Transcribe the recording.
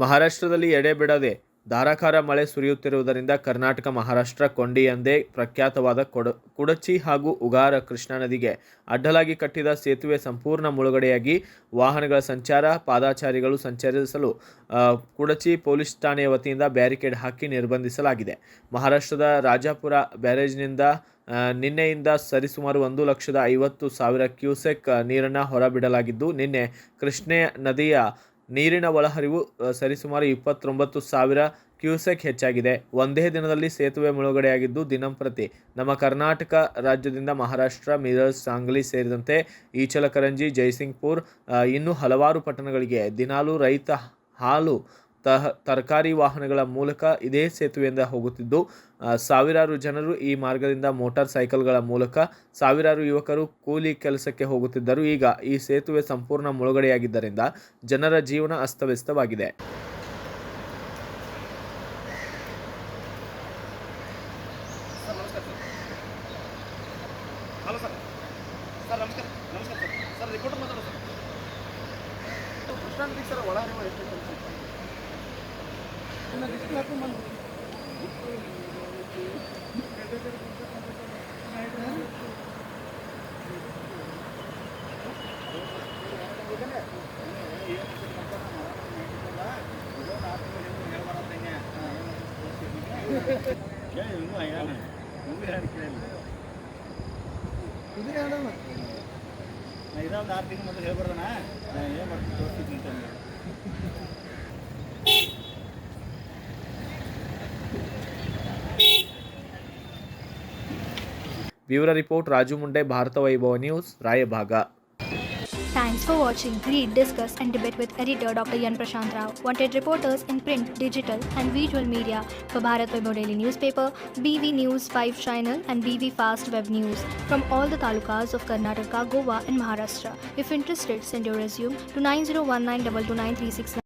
ಮಹಾರಾಷ್ಟ್ರದಲ್ಲಿ ಎಡೆಬಿಡದೆ ಧಾರಾಕಾರ ಮಳೆ ಸುರಿಯುತ್ತಿರುವುದರಿಂದ ಕರ್ನಾಟಕ ಮಹಾರಾಷ್ಟ್ರ ಕೊಂಡಿ ಎಂದೇ ಪ್ರಖ್ಯಾತವಾದ ಕುಡಚಿ ಹಾಗೂ ಉಗಾರ ಕೃಷ್ಣಾ ನದಿಗೆ ಅಡ್ಡಲಾಗಿ ಕಟ್ಟಿದ ಸೇತುವೆ ಸಂಪೂರ್ಣ ಮುಳುಗಡೆಯಾಗಿ ವಾಹನಗಳ ಸಂಚಾರ, ಪಾದಾಚಾರಿಗಳು ಸಂಚರಿಸಲು ಕುಡಚಿ ಪೊಲೀಸ್ ಠಾಣೆಯ ವತಿಯಿಂದ ಬ್ಯಾರಿಕೇಡ್ ಹಾಕಿ ನಿರ್ಬಂಧಿಸಲಾಗಿದೆ. ಮಹಾರಾಷ್ಟ್ರದ ರಾಜಾಪುರ ಬ್ಯಾರೇಜ್ನಿಂದ ನಿನ್ನೆಯಿಂದ ಸರಿಸುಮಾರು 1,50,000 ಕ್ಯೂಸೆಕ್ ನೀರನ್ನು ಹೊರಬಿಡಲಾಗಿದ್ದು, ನಿನ್ನೆ ಕೃಷ್ಣೆ ನದಿಯ ನೀರಿನ ಒಳಹರಿವು ಸರಿಸುಮಾರು 29,000 ಕ್ಯೂಸೆಕ್ ಹೆಚ್ಚಾಗಿದೆ. ಒಂದೇ ದಿನದಲ್ಲಿ ಸೇತುವೆ ಮುಳುಗಡೆಯಾಗಿದ್ದು, ದಿನಂಪ್ರತಿ ನಮ್ಮ ಕರ್ನಾಟಕ ರಾಜ್ಯದಿಂದ ಮಹಾರಾಷ್ಟ್ರ, ಮಿರಜ್, ಸಾಂಗ್ಲಿ ಸೇರಿದಂತೆ ಈಚಲಕರಂಜಿ, ಜೈಸಿಂಗ್ಪುರ್ ಇನ್ನೂ ಹಲವಾರು ಪಟ್ಟಣಗಳಿಗೆ ದಿನಾಲೂ ರೈತ ಹಾಲು ತರಕಾರಿ ವಾಹನಗಳ ಮೂಲಕ ಇದೇ ಸೇತುವೆಯಿಂದ ಹೋಗುತ್ತಿದ್ದು, ಸಾವಿರಾರು ಜನರು ಈ ಮಾರ್ಗದಿಂದ ಮೋಟಾರ್ ಸೈಕಲ್ಗಳ ಮೂಲಕ, ಸಾವಿರಾರು ಯುವಕರು ಕೂಲಿ ಕೆಲಸಕ್ಕೆ ಹೋಗುತ್ತಿದ್ದರು. ಈಗ ಈ ಸೇತುವೆ ಸಂಪೂರ್ಣ ಮುಳುಗಡೆಯಾಗಿದ್ದರಿಂದ ಜನರ ಜೀವನ ಅಸ್ತವ್ಯಸ್ತವಾಗಿದೆ. Bureau report Raju Munde, Bharat Vaibhav news, Raibag. Thanks for watching. Read, discuss and debate with editor Dr. Yan Prashant Rao. Wanted reporters in print, digital and visual media for Bharat Vaibhav Daily Newspaper, BV News 5 Channel and BV Fast Web News from all the talukas of Karnataka, Goa and Maharashtra. If interested, send your resume to 9019229369.